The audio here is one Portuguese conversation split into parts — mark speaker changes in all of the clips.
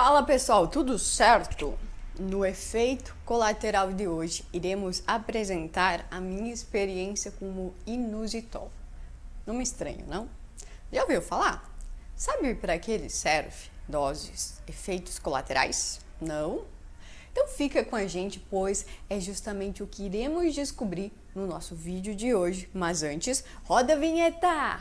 Speaker 1: Fala pessoal, tudo certo? No efeito colateral de hoje, iremos apresentar a minha experiência com o inositol. Não me estranho, não? Já ouviu falar? Sabe para que ele serve? Doses, efeitos colaterais? Não? Então fica com a gente, pois é justamente o que iremos descobrir no nosso vídeo de hoje. Mas antes, roda a vinheta!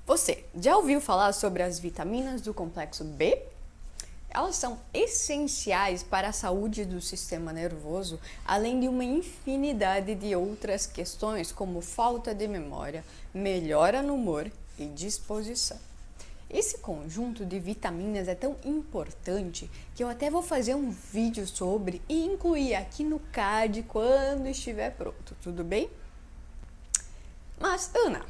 Speaker 1: Você já ouviu falar sobre as vitaminas do complexo B? Elas são essenciais para a saúde do sistema nervoso, além de uma infinidade de outras questões como falta de memória, melhora no humor e disposição. Esse conjunto de vitaminas é tão importante que eu até vou fazer um vídeo sobre e incluir aqui no card quando estiver pronto, tudo bem? Mas, Ana,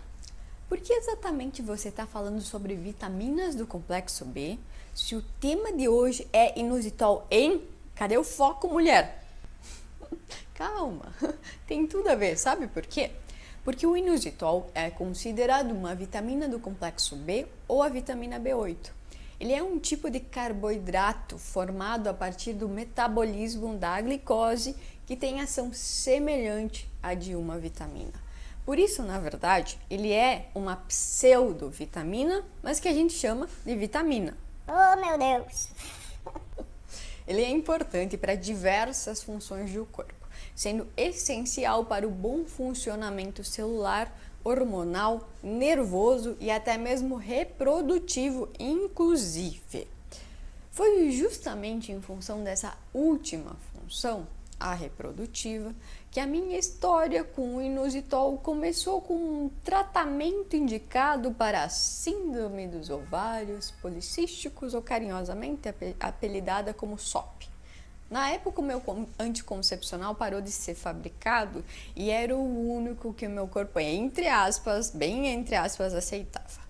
Speaker 1: por que exatamente você está falando sobre vitaminas do complexo B se o tema de hoje é inositol, hein? Cadê o foco, mulher? Calma, tem tudo a ver, sabe por quê? Porque o inositol é considerado uma vitamina do complexo B ou a vitamina B8. Ele é um tipo de carboidrato formado a partir do metabolismo da glicose que tem ação semelhante à de uma vitamina. Por isso, na verdade, ele é uma pseudovitamina, mas que a gente chama de vitamina.
Speaker 2: Oh, meu Deus!
Speaker 1: Ele é importante para diversas funções do corpo, sendo essencial para o bom funcionamento celular, hormonal, nervoso e até mesmo reprodutivo, inclusive. Foi justamente em função dessa última função, a reprodutiva, que a minha história com o inositol começou com um tratamento indicado para a síndrome dos ovários policísticos ou carinhosamente apelidada como SOP. Na época, o meu anticoncepcional parou de ser fabricado e era o único que o meu corpo, entre aspas, bem entre aspas, aceitava.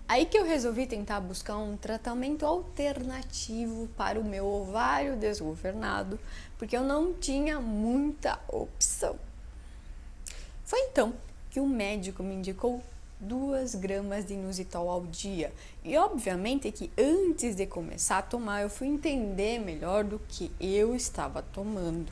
Speaker 1: Aí que eu resolvi tentar buscar um tratamento alternativo para o meu ovário desgovernado, porque eu não tinha muita opção. Foi então que o médico me indicou 2 gramas de inositol ao dia. E obviamente que antes de começar a tomar, eu fui entender melhor do que eu estava tomando.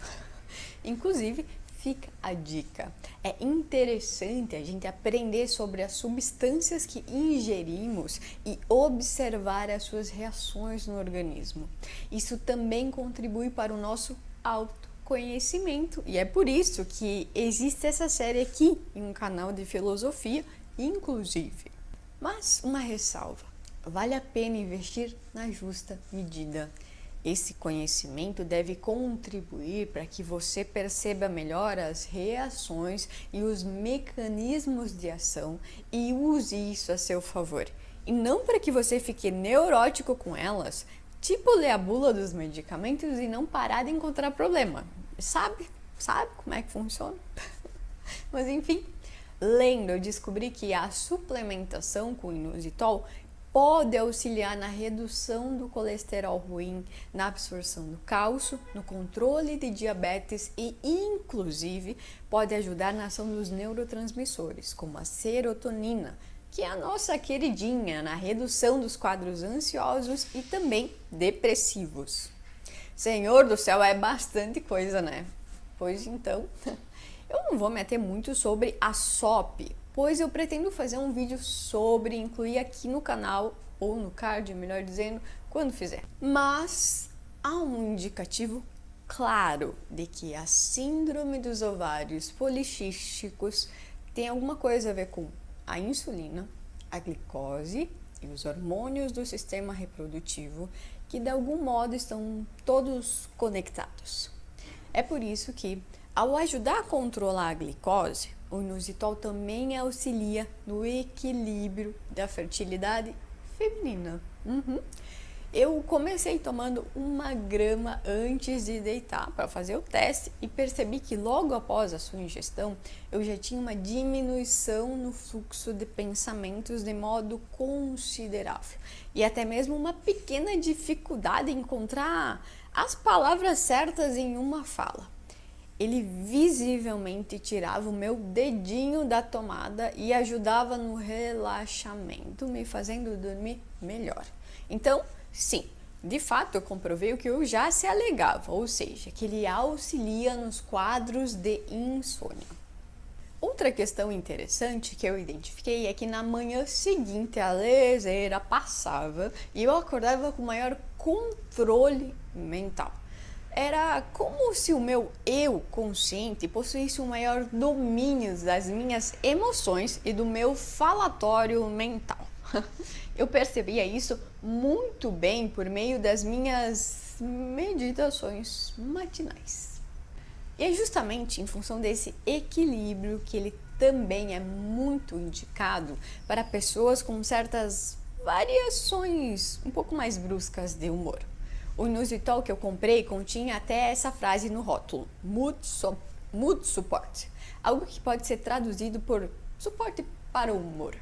Speaker 1: Inclusive, fica a dica. É interessante a gente aprender sobre as substâncias que ingerimos e observar as suas reações no organismo. Isso também contribui para o nosso autoconhecimento e é por isso que existe essa série aqui em um canal de filosofia, inclusive. Mas uma ressalva: vale a pena investir na justa medida. Esse conhecimento deve contribuir para que você perceba melhor as reações e os mecanismos de ação e use isso a seu favor. E não para que você fique neurótico com elas, tipo ler a bula dos medicamentos e não parar de encontrar problema. Sabe como é que funciona? Mas enfim, lendo, eu descobri que a suplementação com inositol pode auxiliar na redução do colesterol ruim, na absorção do cálcio, no controle de diabetes e, inclusive, pode ajudar na ação dos neurotransmissores, como a serotonina, que é a nossa queridinha, na redução dos quadros ansiosos e também depressivos. Senhor do céu, é bastante coisa, né? Pois então, eu não vou meter muito sobre a SOP, pois eu pretendo fazer um vídeo sobre, incluir aqui no canal, ou no card, melhor dizendo, quando fizer. Mas há um indicativo claro de que a síndrome dos ovários policísticos tem alguma coisa a ver com a insulina, a glicose e os hormônios do sistema reprodutivo, que de algum modo estão todos conectados. É por isso que, ao ajudar a controlar a glicose, o inositol também auxilia no equilíbrio da fertilidade feminina. Eu comecei tomando 1 grama antes de deitar para fazer o teste e percebi que logo após a sua ingestão eu já tinha uma diminuição no fluxo de pensamentos de modo considerável e até mesmo uma pequena dificuldade em encontrar as palavras certas em uma fala. Ele visivelmente tirava o meu dedinho da tomada e ajudava no relaxamento, me fazendo dormir melhor. Então, sim, de fato eu comprovei o que eu já se alegava, ou seja, que ele auxilia nos quadros de insônia. Outra questão interessante que eu identifiquei é que na manhã seguinte a leseira passava e eu acordava com maior controle mental. Era como se o meu eu consciente possuísse um maior domínio das minhas emoções e do meu falatório mental. Eu percebia isso muito bem por meio das minhas meditações matinais. E é justamente em função desse equilíbrio que ele também é muito indicado para pessoas com certas variações um pouco mais bruscas de humor. O inositol que eu comprei continha até essa frase no rótulo, mood support, algo que pode ser traduzido por suporte para o humor.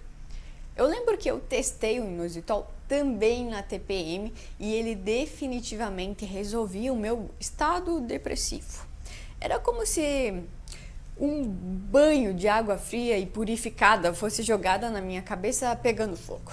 Speaker 1: Eu lembro que eu testei o inositol também na TPM e ele definitivamente resolvia o meu estado depressivo. Era como se um banho de água fria e purificada fosse jogada na minha cabeça pegando fogo.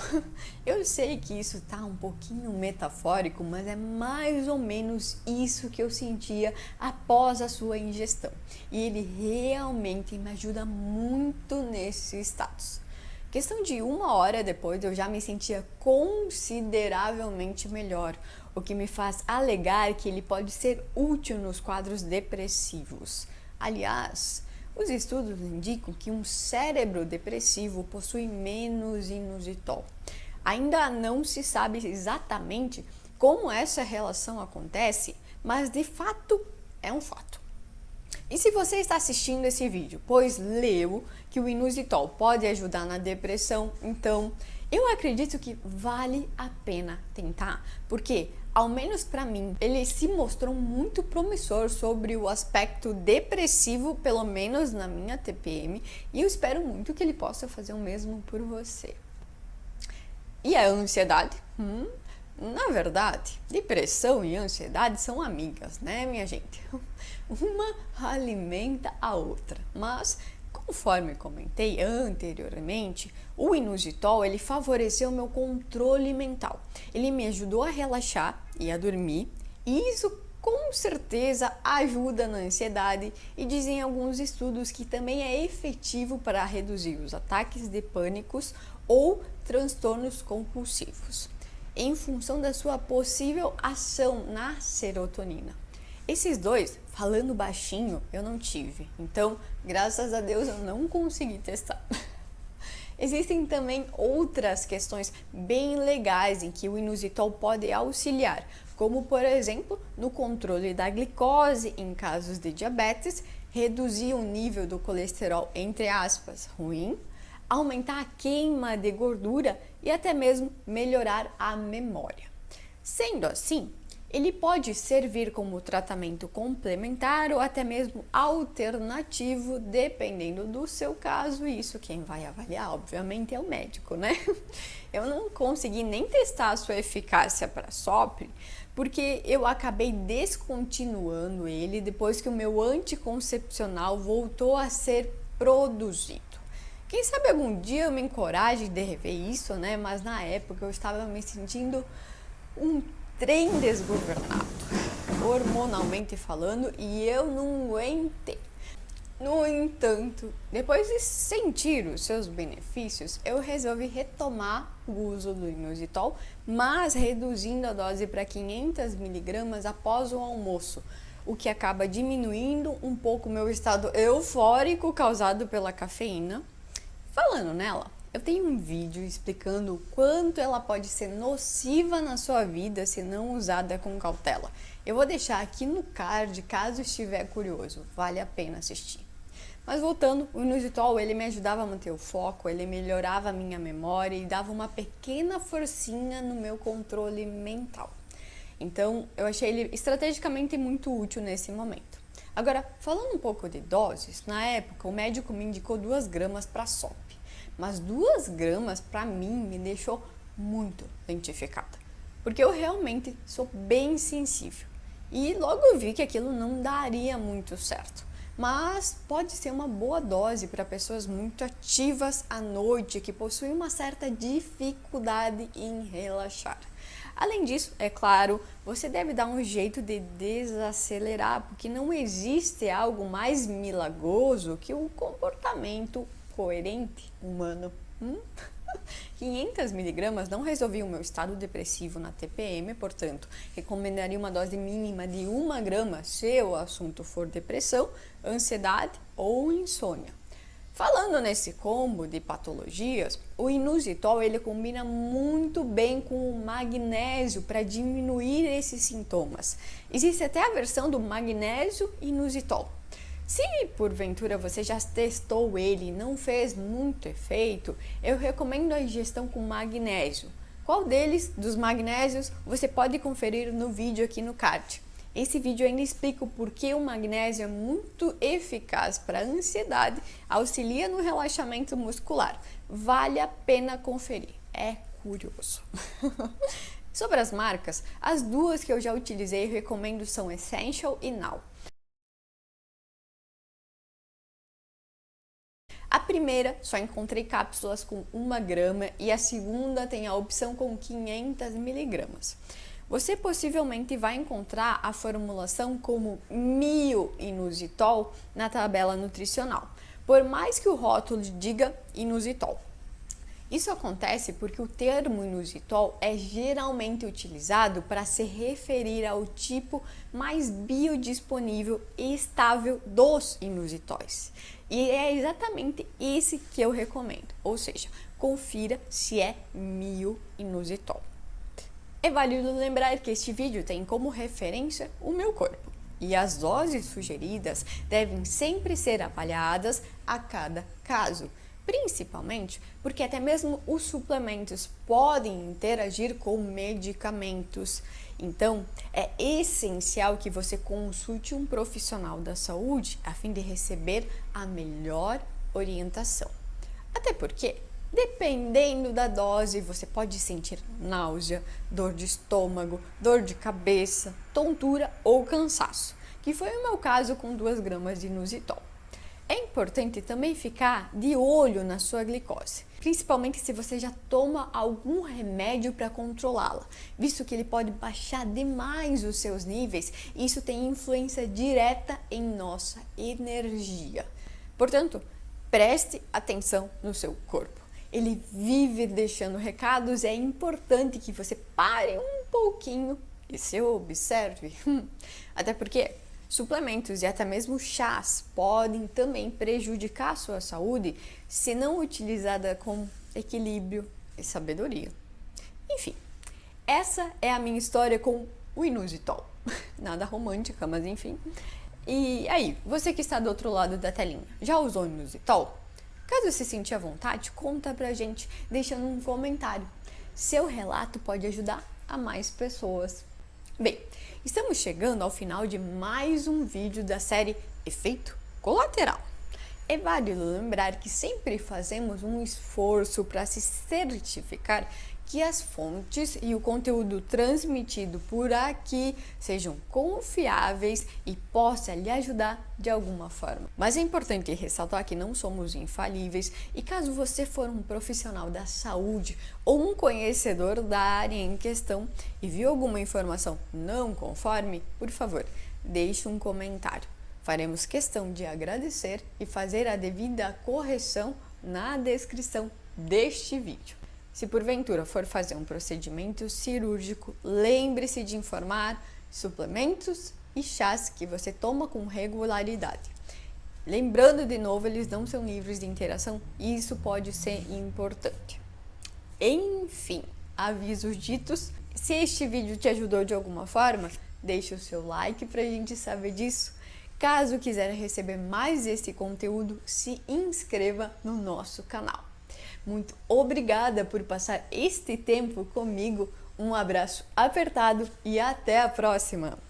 Speaker 1: Eu sei que isso tá um pouquinho metafórico, mas é mais ou menos isso que eu sentia após a sua ingestão. E ele realmente me ajuda muito nesse status. Questão de 1 hora depois eu já me sentia consideravelmente melhor, o que me faz alegar que ele pode ser útil nos quadros depressivos. Aliás, os estudos indicam que um cérebro depressivo possui menos inositol. Ainda não se sabe exatamente como essa relação acontece, mas de fato é um fato. E se você está assistindo esse vídeo, pois leu que o inositol pode ajudar na depressão, então eu acredito que vale a pena tentar, porque, ao menos para mim, ele se mostrou muito promissor sobre o aspecto depressivo, pelo menos na minha TPM, e eu espero muito que ele possa fazer o mesmo por você. E a ansiedade? Na verdade, depressão e ansiedade são amigas, né, minha gente? Uma alimenta a outra, mas conforme comentei anteriormente, o inositol ele favoreceu meu controle mental. Ele me ajudou a relaxar e a dormir, e isso com certeza ajuda na ansiedade e dizem alguns estudos que também é efetivo para reduzir os ataques de pânicos ou transtornos compulsivos, em função da sua possível ação na serotonina. Esses dois, falando baixinho, eu não tive, então, graças a Deus, eu não consegui testar. Existem também outras questões bem legais em que o inositol pode auxiliar, como, por exemplo, no controle da glicose em casos de diabetes, reduzir o nível do colesterol, entre aspas, ruim, aumentar a queima de gordura e até mesmo melhorar a memória. Sendo assim, ele pode servir como tratamento complementar ou até mesmo alternativo, dependendo do seu caso, e isso quem vai avaliar, obviamente, é o médico, né? Eu não consegui nem testar a sua eficácia para SOPR, porque eu acabei descontinuando ele depois que o meu anticoncepcional voltou a ser produzido. Quem sabe algum dia eu me encoraje de rever isso, né? Mas na época eu estava me sentindo um trem desgovernado, hormonalmente falando, e eu não aguentei. No entanto, depois de sentir os seus benefícios, eu resolvi retomar o uso do inositol, mas reduzindo a dose para 500 mg após o almoço, o que acaba diminuindo um pouco o meu estado eufórico causado pela cafeína. Falando nela, eu tenho um vídeo explicando o quanto ela pode ser nociva na sua vida se não usada com cautela. Eu vou deixar aqui no card caso estiver curioso, vale a pena assistir. Mas voltando, o inositol ele me ajudava a manter o foco, ele melhorava a minha memória e dava uma pequena forcinha no meu controle mental. Então, eu achei ele estrategicamente muito útil nesse momento. Agora, falando um pouco de doses, na época o médico me indicou 2 gramas para SOP, mas 2 gramas para mim me deixou muito lentificada, porque eu realmente sou bem sensível e logo eu vi que aquilo não daria muito certo. Mas pode ser uma boa dose para pessoas muito ativas à noite que possuem uma certa dificuldade em relaxar. Além disso, é claro, você deve dar um jeito de desacelerar, porque não existe algo mais milagroso que o comportamento coerente humano. 500 miligramas não resolvia o meu estado depressivo na TPM, portanto, recomendaria uma dose mínima de 1 grama se o assunto for depressão, ansiedade ou insônia. Falando nesse combo de patologias, o inositol ele combina muito bem com o magnésio para diminuir esses sintomas. Existe até a versão do magnésio inositol. Se porventura você já testou ele e não fez muito efeito, eu recomendo a ingestão com magnésio. Qual deles, dos magnésios, você pode conferir no vídeo aqui no card. Esse vídeo ainda explica o porquê o magnésio é muito eficaz para a ansiedade, auxilia no relaxamento muscular. Vale a pena conferir, é curioso. Sobre as marcas, as 2 que eu já utilizei e recomendo são Essential e Now. A primeira só encontrei cápsulas com 1 grama e a segunda tem a opção com 500 miligramas. Você possivelmente vai encontrar a formulação como mio-inositol na tabela nutricional, por mais que o rótulo diga inositol. Isso acontece porque o termo inositol é geralmente utilizado para se referir ao tipo mais biodisponível e estável dos inusitóis. E é exatamente esse que eu recomendo, ou seja, confira se é mio-inositol. É válido lembrar que este vídeo tem como referência o meu corpo e as doses sugeridas devem sempre ser avaliadas a cada caso, principalmente porque até mesmo os suplementos podem interagir com medicamentos. Então, é essencial que você consulte um profissional da saúde a fim de receber a melhor orientação. Até porque, dependendo da dose, você pode sentir náusea, dor de estômago, dor de cabeça, tontura ou cansaço, que foi o meu caso com 2 gramas de inositol. É importante também ficar de olho na sua glicose, principalmente se você já toma algum remédio para controlá-la, visto que ele pode baixar demais os seus níveis e isso tem influência direta em nossa energia. Portanto, preste atenção no seu corpo. Ele vive deixando recados e é importante que você pare um pouquinho e se observe. Até porque suplementos e até mesmo chás podem também prejudicar a sua saúde se não utilizada com equilíbrio e sabedoria. Enfim, essa é a minha história com o inositol. Nada romântica, mas enfim. E aí, você que está do outro lado da telinha, já usou inositol? Caso se sentir à vontade, conta pra gente deixando um comentário. Seu relato pode ajudar a mais pessoas. Bem, estamos chegando ao final de mais um vídeo da série Efeito Colateral. É válido lembrar que sempre fazemos um esforço para se certificar que as fontes e o conteúdo transmitido por aqui sejam confiáveis e possa lhe ajudar de alguma forma. Mas é importante ressaltar que não somos infalíveis e caso você for um profissional da saúde ou um conhecedor da área em questão e viu alguma informação não conforme, por favor, deixe um comentário. Faremos questão de agradecer e fazer a devida correção na descrição deste vídeo. Se porventura for fazer um procedimento cirúrgico, lembre-se de informar suplementos e chás que você toma com regularidade. Lembrando de novo, eles não são livres de interação e isso pode ser importante. Enfim, avisos ditos. Se este vídeo te ajudou de alguma forma, deixe o seu like para a gente saber disso. Caso quiser receber mais esse conteúdo, se inscreva no nosso canal. Muito obrigada por passar este tempo comigo. Um abraço apertado e até a próxima!